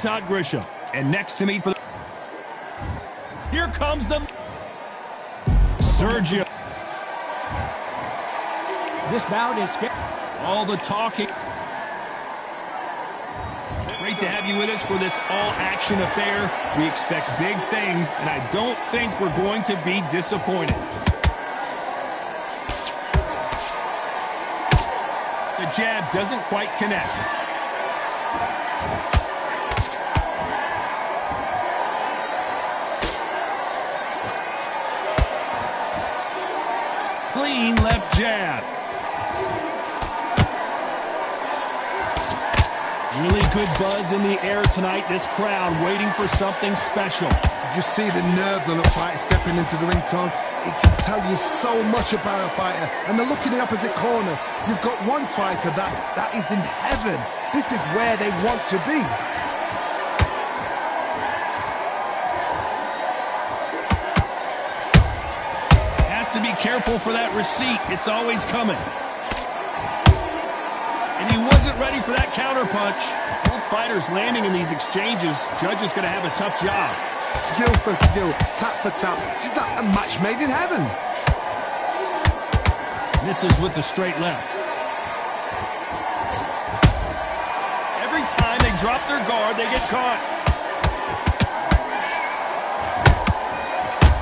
Todd Grisham. And next to me for the... Here comes the... Sergio. This bout is... All the talking. Great to have you with us for this all-action affair. We expect big things, and I don't think we're going to be disappointed. The jab doesn't quite connect. Clean left jab. Really good buzz in the air tonight. This crowd waiting for something special. You just see the nerves on a fighter stepping into the ring, Todd. It can tell you so much about a fighter. And the look in the opposite corner. You've got one fighter that is in heaven. This is where they want to be. Has to be careful for that receipt. It's always coming. And he wasn't ready for that counter punch. Both fighters landing in these exchanges. Judge is going to have a tough job. Skill for skill, tap for tap. Just like a match made in heaven. Misses with the straight left. Every time they drop their guard, they get caught.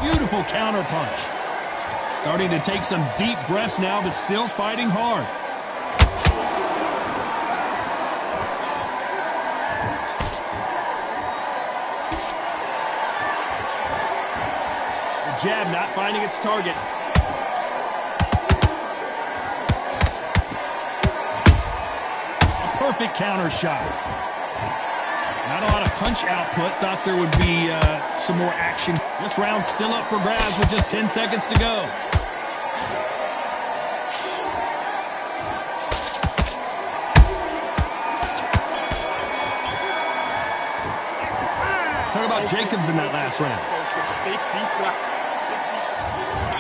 Beautiful counter punch. Starting to take some deep breaths now, but still fighting hard. Jab not finding its target. A perfect counter shot. Not a lot of punch output. Thought there would be some more action. This round's still up for grabs with just 10 seconds to go. Let's talk about Jacobs in that last round.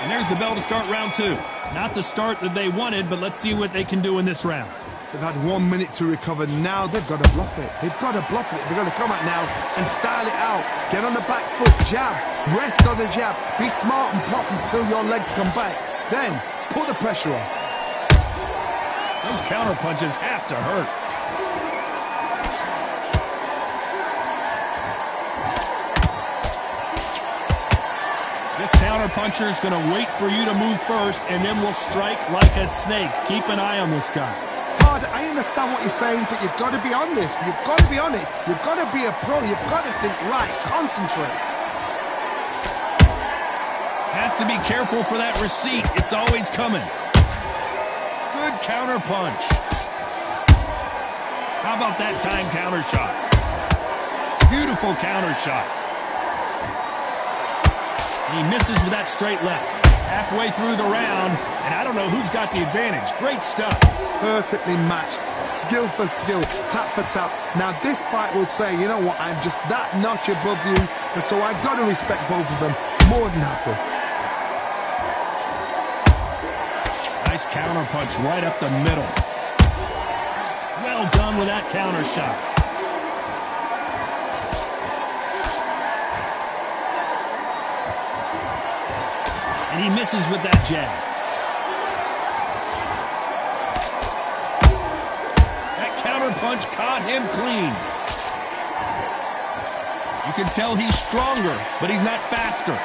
And there's the bell to start round two. Not the start that they wanted, but let's see what they can do in this round. They've had 1 minute to recover. Now they've got to bluff it. They've got to bluff it. They've got to come out now and style it out. Get on the back foot, jab, rest on the jab. Be smart and pop until your legs come back. Then put the pressure on. Those counter punches have to hurt. This counter-puncher is going to wait for you to move first, and then will strike like a snake. Keep an eye on this guy. Todd, I understand what you're saying, but you've got to be on this. You've got to be on it. You've got to be a pro. You've got to think right. Concentrate. Has to be careful for that receipt. It's always coming. Good counter-punch. How about that time counter shot? Beautiful counter shot. He misses with that straight left. Halfway through the round, and I don't know who's got the advantage. Great stuff. Perfectly matched. Skill for skill. Tap for tap. Now this fight will say, you know what, I'm just that notch above you, and so I've got to respect both of them. More than happy. Nice counter punch right up the middle. Well done with that counter shot. And he misses with that jab. That counter punch caught him clean. You can tell he's stronger, but he's not faster.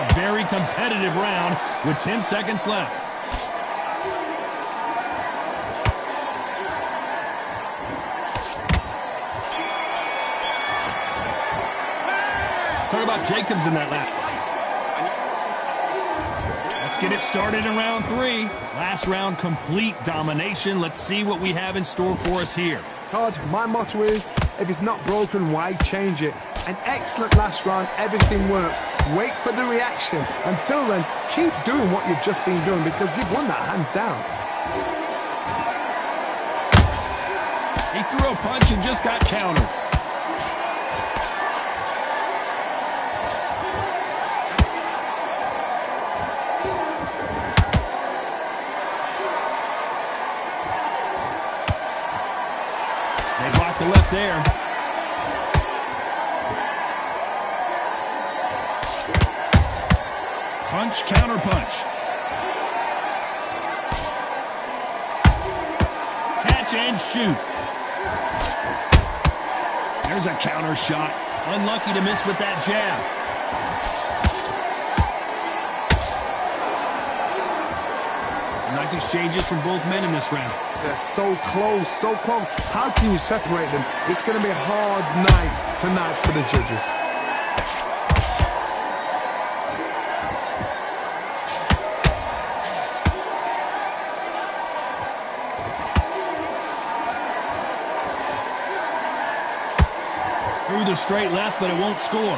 A very competitive round with 10 seconds left. Talk about Jacobs in that last. Let's get it started in round three. Last round, complete domination. Let's see what we have in store for us here. Todd, my motto is, if it's not broken, why change it? An excellent last round, everything works. Wait for the reaction. Until then, keep doing what you've just been doing because you've won that hands down. He threw a punch and just got countered. block the left there. Punch, counter punch. Catch and shoot. There's a counter shot. Unlucky to miss with that jab. Nice exchanges from both men in this round. They're so close, so close. How can you separate them? It's going to be a hard night tonight for the judges. Through the straight left, but it won't score.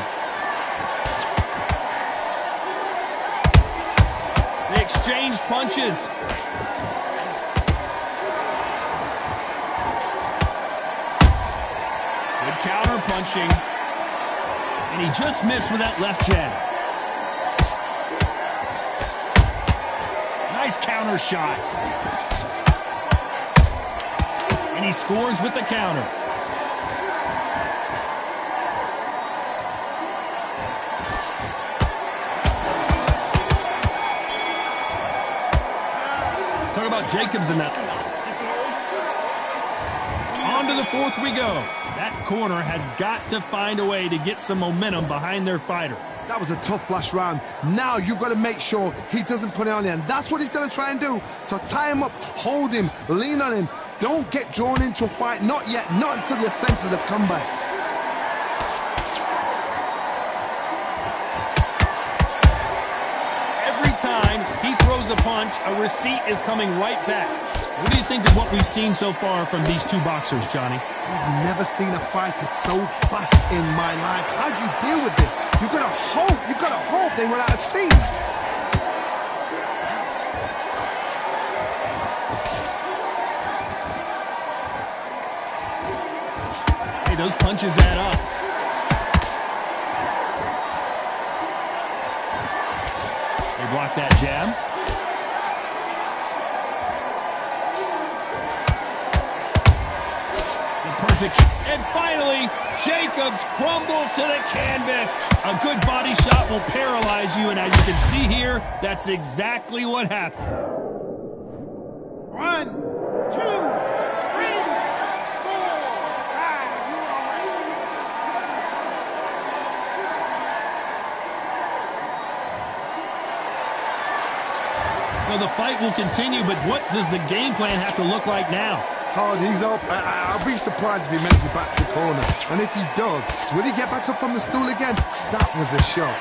They exchange punches. Good counter punching. And he just missed with that left jab. Nice counter shot. And he scores with the counter. Talk about Jacobs in that. On to the fourth we go. That corner has got to find a way to get some momentum behind their fighter. That was a tough last round. Now you've got to make sure he doesn't put it on you, and that's what he's going to try and do. So tie him up, hold him, lean on him. Don't get drawn into a fight. Not yet. Not until your senses have come back. He throws a punch, a receipt is coming right back. What do you think of what we've seen so far from these two boxers, Johnny? I've never seen a fighter so fast in my life. How do you deal with this? You've got to hope they run out of steam. Hey, those punches add up. Block that jab. The perfect. And finally, Jacobs crumbles to the canvas. A good body shot will paralyze you, and as you can see here, that's exactly what happened. 1, 2, 3, 4, 5. You all right? So the fight will continue, but what does the game plan have to look like now? Hard, he's up. I'll be surprised if he makes it back to the corner. And if he does, will he get back up from the stool again? That was a shot.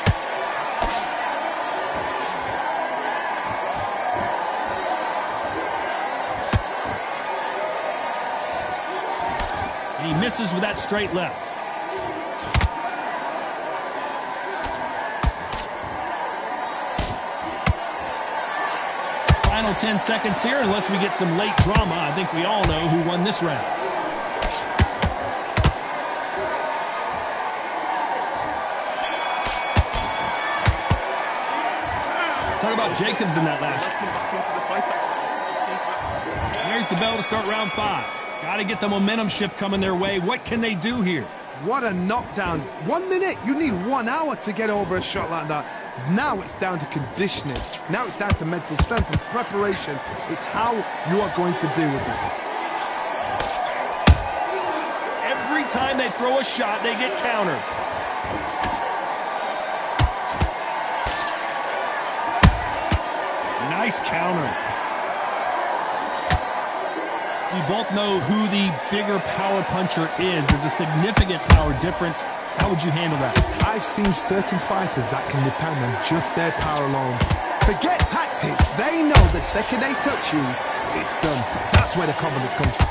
And he misses with that straight left. Final 10 seconds here, unless we get some late drama. I think we all know who won this round. Let's talk about Jacobs in that last. There's the bell to start round 5. Got to get the momentum shift coming their way. What can they do here? What a knockdown. 1 minute. You need 1 hour to get over a shot like that. Now it's down to conditioning. Now it's down to mental strength and preparation. It's how you are going to deal with this. Every time they throw a shot, they get countered. Nice counter. We both know who the bigger power puncher is. There's a significant power difference. How would you handle that? I've seen certain fighters that can depend on just their power alone. Forget tactics. They know the second they touch you, it's done. That's where the confidence comes from.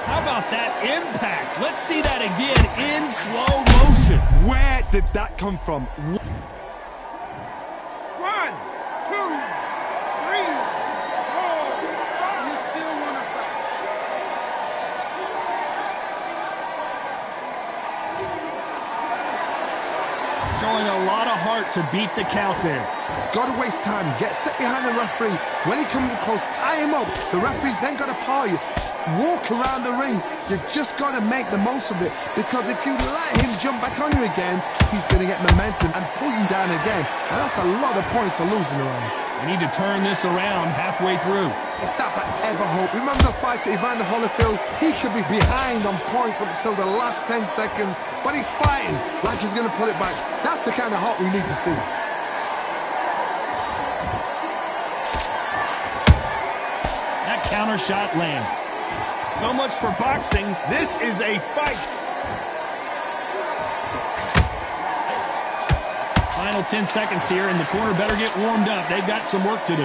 How about that impact? Let's see that again in slow motion. Where did that come from? 1, 2, 3, 4, 5. You still want to fight? Showing a lot of heart smart to beat the count there. He's got to waste time. Get step behind the referee. When he comes in close, tie him up. The referee's then got to paw you. Walk around the ring. You've just got to make the most of it, because if you let him jump back on you again, he's going to get momentum and pull you down again. And that's a lot of points for losing around. We need to turn this around halfway through. It's that forever hope. Remember the fight at Evander Holyfield? He could be behind on points up until the last 10 seconds, but he's fighting like he's going to pull it back. That's the kind of hope we need to see. That counter shot lands. So much for boxing. This is a fight. Final 10 seconds here, and the corner better get warmed up. They've got some work to do.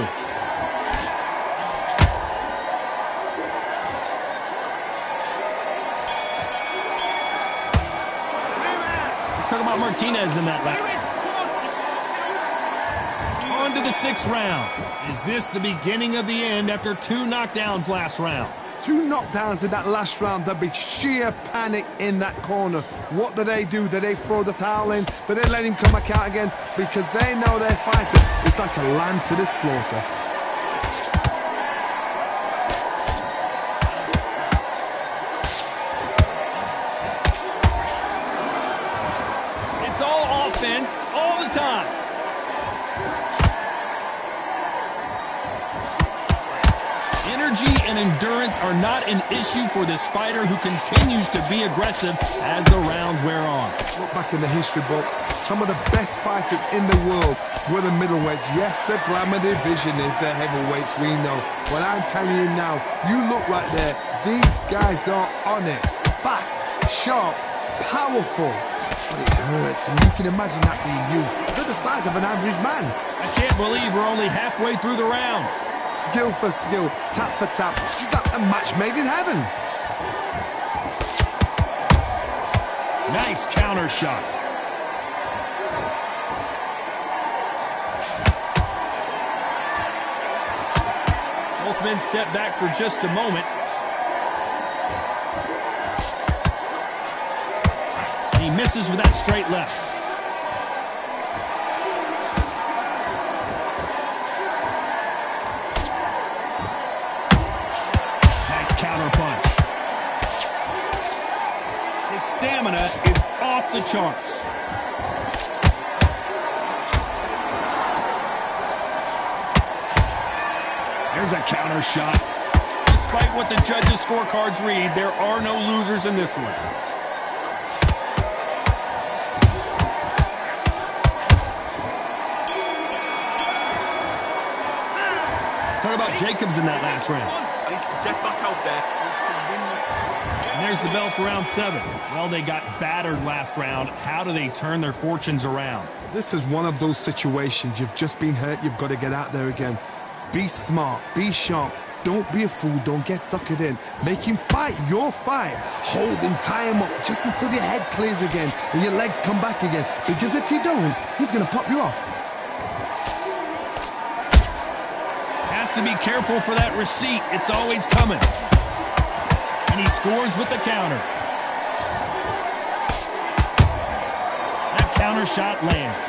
Let's talk about Martinez in that lap. On to the 6th round. Is this the beginning of the end after 2 knockdowns last round? 2 knockdowns in that last round. There'll be sheer panic in that corner. What do? Do they throw the towel in? Do they let him come back out again? Because they know they're fighting. It's like a lamb to the slaughter. It's all offense all the time. Energy and endurance are not an issue for this fighter, who continues to be aggressive as the rounds wear on. Look back in the history books. Some of the best fighters in the world were the middleweights. Yes, the glamour division is the heavyweights, we know. But I'm telling you now, you look right there, these guys are on it. Fast, sharp, powerful. But it hurts, and you can imagine that being you. They're the size of an average man. I can't believe we're only halfway through the round. Skill for skill, tap for tap. It's like a match made in heaven. Nice counter shot. Both men step back for just a moment. And he misses with that straight left. Stamina is off the charts. There's a counter shot. Despite what the judges' scorecards read, there are no losers in this one. Let's talk about Jacobs in that last round. He needs to get back out there. And there's the bell for round 7. Well, they got battered last round. How do they turn their fortunes around? This is one of those situations. You've just been hurt. You've got to get out there again. Be smart. Be sharp. Don't be a fool. Don't get suckered in. Make him fight your fight. Hold him, tie him up just until your head clears again and your legs come back again. Because if you don't, he's going to pop you off. Has to be careful for that receipt. It's always coming. And he scores with the counter. That counter shot lands.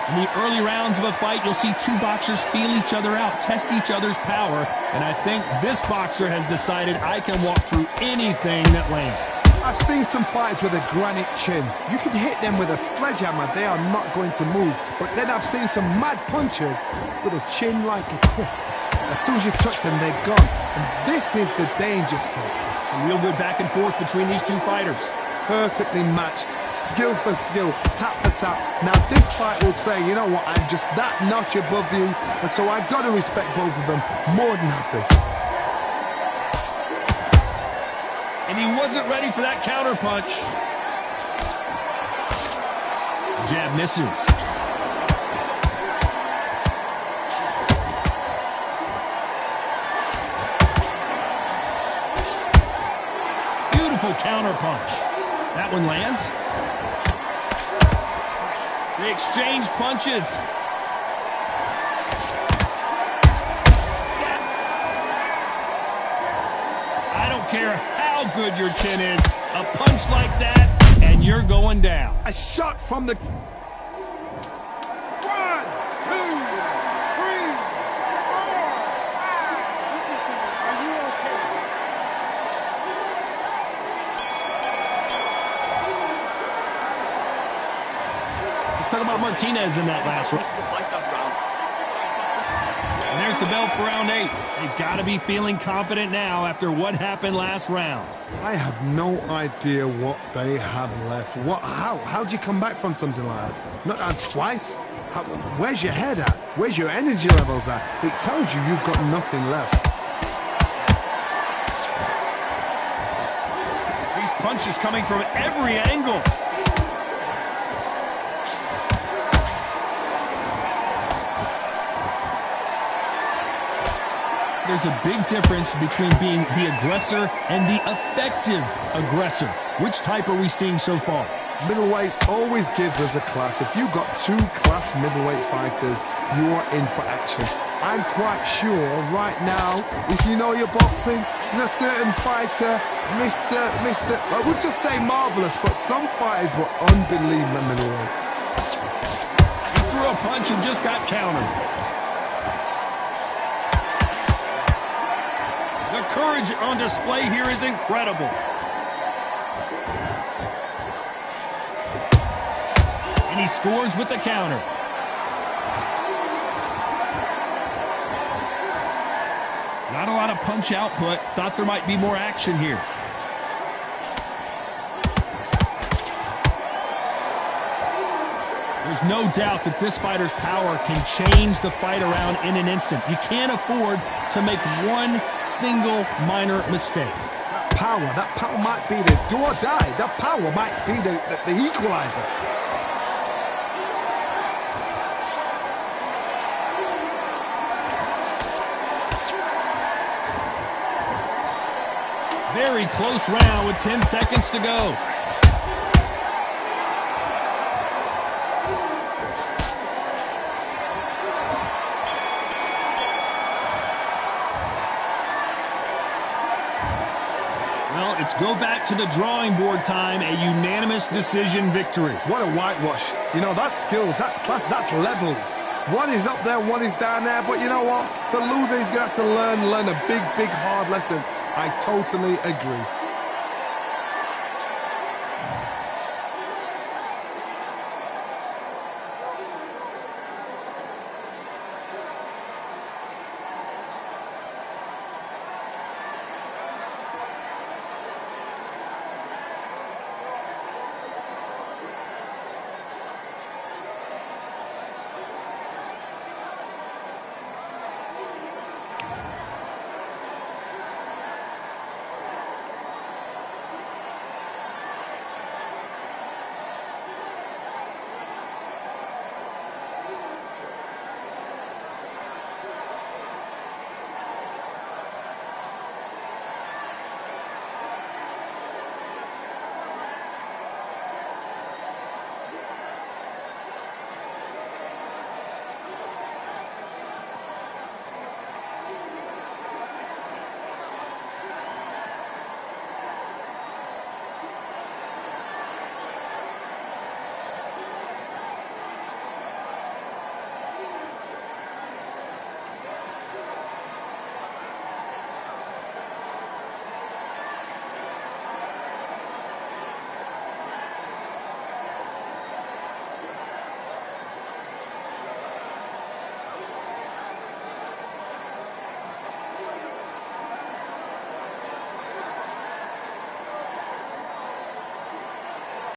In the early rounds of a fight, you'll see 2 boxers feel each other out, test each other's power, and I think this boxer has decided I can walk through anything that lands. I've seen some fighters with a granite chin. You can hit them with a sledgehammer, they are not going to move. But then I've seen some mad punchers with a chin like a crisp. As soon as you touch them, they're gone. And this is the danger spot. Some real good back and forth between these 2 fighters. Perfectly matched, skill for skill, tap for tap. Now this fight will say, you know what, I'm just that notch above you, and so I've got to respect both of them more than happy. And he wasn't ready for that counter punch. Jab misses. Beautiful counter punch. That one lands. They exchange punches. I don't care how how good your chin is. A punch like that, and you're going down. A shot from the... 1, 2, 3, 4, 5. Listen to me. Are you okay? Let's talk about Martinez in that last round. And there's the bell for round 8. They've got to be feeling confident now after what happened last round. I have no idea what they have left. How do you come back from something like that? Not twice? Where's your head at? Where's your energy levels at? It tells you you've got nothing left. These punches coming from every angle. There's a big difference between being the aggressor and the effective aggressor. Which type are we seeing so far? Middleweights always gives us a class. If you've got 2 class middleweight fighters, you're in for action. I'm quite sure right now, if you know your boxing, there's a certain fighter, I would just say marvelous, but some fighters were unbelievable middleweight. He threw a punch and just got countered. The courage on display here is incredible. And he scores with the counter. Not a lot of punch output. Thought there might be more action here. There's no doubt that this fighter's power can change the fight around in an instant. You can't afford to make one single minor mistake. That power might be the do or die. That power might be the equalizer. Very close round with 10 seconds to go. Well, it's go back to the drawing board time, a unanimous decision victory. What a whitewash. You know, that's skills, that's class, that's levels. One is up there, one is down there, but you know what? The loser is going to have to learn a big, hard lesson. I totally agree.